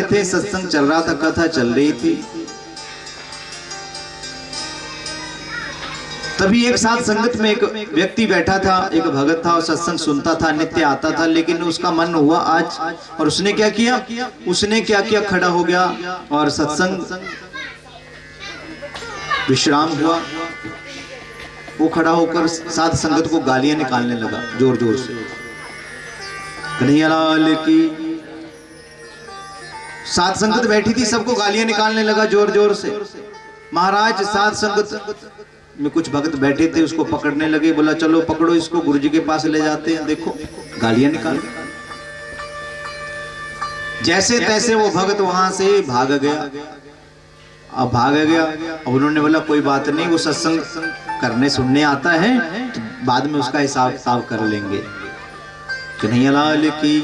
थे, सत्संग चल रहा था, कथा चल रही थी। तभी एक साथ संगत में एक व्यक्ति बैठा था, एक भगत था और सत्संग सुनता था, नित्य आता था, लेकिन उसका मन हुआ आज, और उसने क्या किया, खड़ा हो गया और सत्संग विश्राम हुआ। वो खड़ा होकर साथ संगत को गालियां निकालने लगा जोर जोर से। कन्हैया लाल की साथ संगत बैठी थी, सबको गालियां निकालने लगा जोर जोर से। महाराज साथ संगत में कुछ भक्त बैठे थे, उसको पकड़ने लगे। बोला चलो पकड़ो इसको, गुरुजी के पास ले जाते हैं, देखो गालियां निकाल। जैसे तैसे वो भक्त वहां से भाग गया। अब उन्होंने बोला कोई बात नहीं, वो सत्संग करने सुनने आता है तो बाद में उसका हिसाब किताब कर लेंगे। कन्हैया लाल की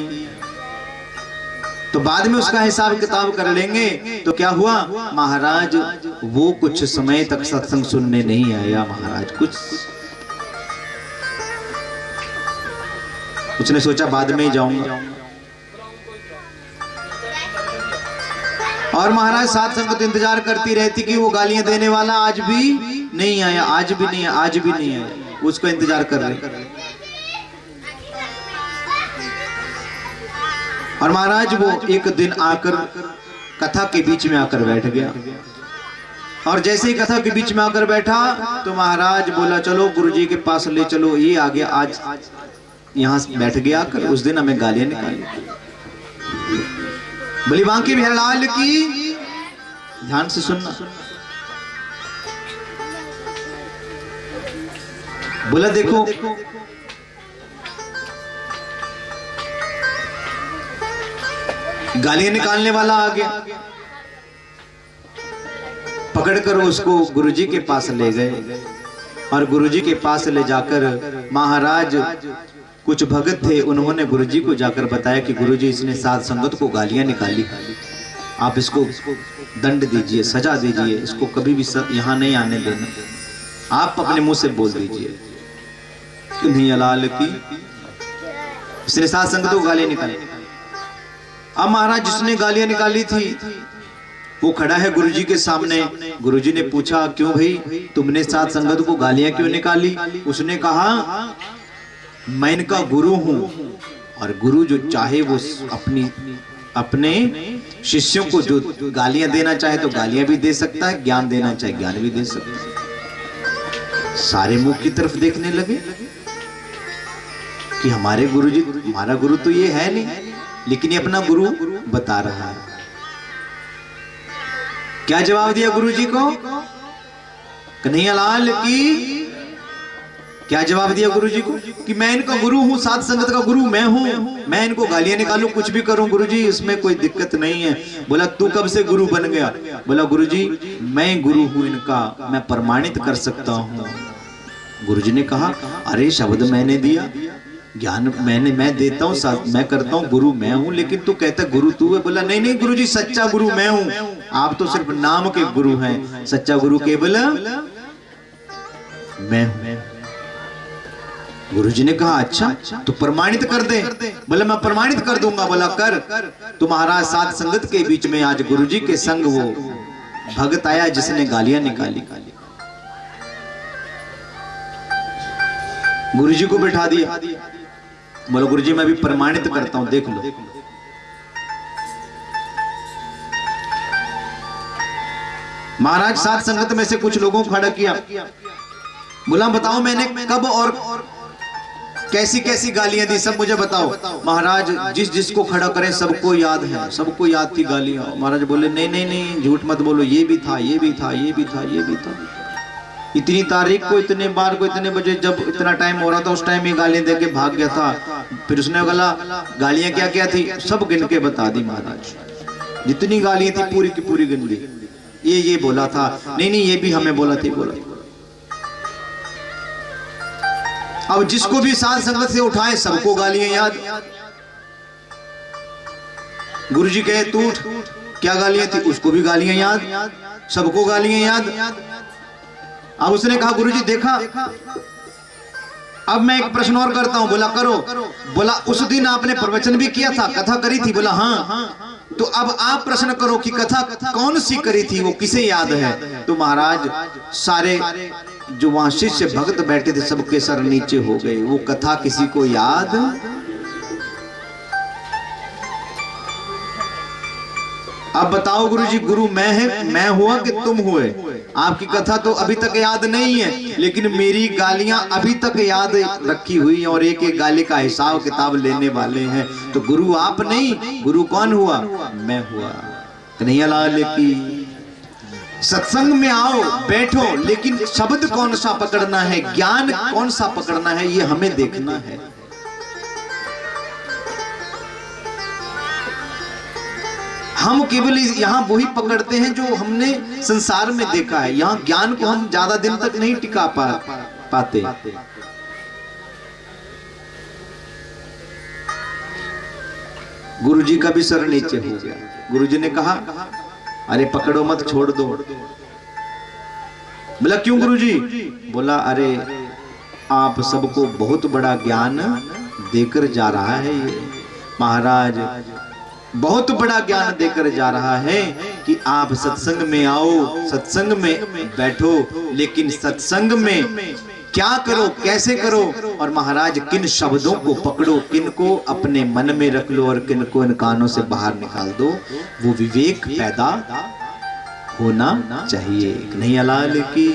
तो बाद में उसका हिसाब किताब कर लेंगे। तो क्या हुआ महाराज, वो कुछ समय तक सत्संग सुनने नहीं आया। महाराज उसने सोचा बाद में ही जाऊंगा। और महाराज साथ संगत इंतजार करती रहती कि वो गालियां देने वाला आज भी नहीं आया, आज भी नहीं आया। उसको इंतजार कर रहे। और महाराज वो एक दिन आकर कथा के बीच में आकर बैठ गया। और जैसे ही कथा के बीच में आकर बैठा तो महाराज बोला चलो गुरुजी के पास ले चलो। ये आ गया, आज यहाँ बैठ गया आकर, उस दिन हमें गालियां निकाली। बोली बांके बिहारी लाल की, ध्यान से सुनना। बोला देखो गालियां निकालने वाला आ गया। पकड़कर उसको गुरुजी के पास ले गए। और गुरुजी के पास ले जाकर महाराज कुछ भगत थे, उन्होंने गुरुजी को जाकर बताया कि गुरुजी इसने साध संगत को गालियां निकाली, आप इसको दंड दीजिए, सजा दीजिए, इसको कभी भी यहाँ नहीं आने देना, आप अपने मुंह से बोल दीजिए। कन्हैया लाल की इसने साध संगत को गालियां निकाली। अब महाराज जिसने गालियां निकाली थी वो खड़ा है गुरुजी के सामने। गुरुजी ने पूछा क्यों भाई तुमने साथ संगत को गालियां क्यों निकाली? उसने कहा मैं इनका गुरु हूं, और गुरु जो चाहे वो अपने शिष्यों को जो गालियां देना चाहे तो गालियां भी दे सकता है, ज्ञान देना चाहे ज्ञान भी दे सकता है। सारे मुख की तरफ देखने लगे कि हमारे गुरुजी, हमारा गुरु तो ये है नहीं, लेकिन ये अपना गुरु बता रहा है। क्या जवाब दिया गुरुजी को? कन्हैया लाल की क्या जवाब दिया गुरुजी को कि मैं इनका गुरु हूं, साध संगत का गुरु मैं हूं, मैं इनको गालियां निकालूं, कुछ भी करूं गुरुजी, इसमें कोई दिक्कत नहीं है। बोला तू कब से गुरु बन गया? बोला गुरुजी मैं गुरु हूं इनका, मैं प्रमाणित कर सकता हूं। गुरुजी ने कहा अरे शब्द मैंने दिया, ज्ञान मैं देता हूँ, मैं करता हूँ, गुरु मैं हूँ, लेकिन तू कहता गुरु तू है। बोला नहीं नहीं गुरुजी सच्चा गुरु मैं हूँ, आप तो सिर्फ नाम के गुरु हैं, सच्चा गुरु केवल मैं हूँ। गुरुजी ने कहा अच्छा तो प्रमाणित कर दे। बोला मैं प्रमाणित कर दूंगा। बोला कर। तो महाराज साध संगत के बीच में आज गुरुजी के संग वो भगत आया जिसने गालियां निकाली। गुरुजी को बिठा दिया। बोलो गुरुजी मैं भी प्रमाणित करता हूं, देख लो। महाराज साथ संगत में से कुछ लोगों को खड़ा किया। बोला बताओ मैंने कब और कैसी कैसी गालियां दी, सब मुझे बताओ। महाराज जिस जिसको खड़ा करें सबको याद है, सबको याद थी गालियां। महाराज बोले नहीं नहीं नहीं झूठ मत बोलो, ये भी था, ये भी था, ये भी था, ये भी था। इतनी तारीख को, इतने बार को, इतने बजे, जब इतना टाइम हो रहा था उस टाइम ही गालियां देके भाग गया था। फिर उसने बोला गालियां क्या क्या थी, सब गिन के बता दी। महाराज जितनी गालियां थी पूरी की पूरी गिन दी। ये बोला था, नहीं नहीं ये भी हमें बोला थी, बोला। अब जिसको भी साध संगत से उठाए सबको गालियां याद। गुरुजी कहे तू उठ, क्या गालियां थी, उसको भी गालियां याद, सबको गालियां याद। अब उसने कहा गुरुजी देखा, अब मैं एक प्रश्न और करता हूं। बोला करो। बोला उस दिन आपने प्रवचन भी किया था, कथा करी थी? बोला हाँ। तो अब आप प्रश्न करो कि कथा कौन सी करी थी, वो किसे याद है? तो महाराज सारे जो वहां शिष्य भक्त बैठे थे सबके सर नीचे हो गए। वो कथा किसी को याद? अब बताओ गुरुजी, गुरु मैं हुआ कि तुम हुए? आपकी कथा तो अभी तक याद नहीं है, लेकिन मेरी गालियां अभी तक याद रखी हुई और एक एक गाली का हिसाब किताब लेने वाले हैं। तो गुरु आप नहीं, गुरु कौन हुआ? मैं हुआ। कन्हैया लाल की। सत्संग में आओ, बैठो, लेकिन शब्द कौन सा पकड़ना है, ज्ञान कौन सा पकड़ना है, ये हमें देखना है। हम केवल यहाँ वही पकड़ते हैं जो हमने संसार में देखा है। यहाँ ज्ञान को हम ज्यादा दिन तक नहीं टिका पाते। गुरुजी का भी सर नीचे हो गया। गुरुजी ने कहा, अरे पकड़ो मत, छोड़ दो। बोला क्यों गुरुजी? बोला अरे आप सबको बहुत बड़ा ज्ञान देकर जा रहा है ये महाराज, बहुत बड़ा ज्ञान देकर जा रहा है कि आप सत्संग में आओ, सत्संग में बैठो, लेकिन सत्संग में क्या करो, कैसे करो, और महाराज किन शब्दों को पकड़ो, किन को अपने मन में रख लो और किन को इन कानों से बाहर निकाल दो। वो विवेक पैदा होना चाहिए। कन्हैया लाल की।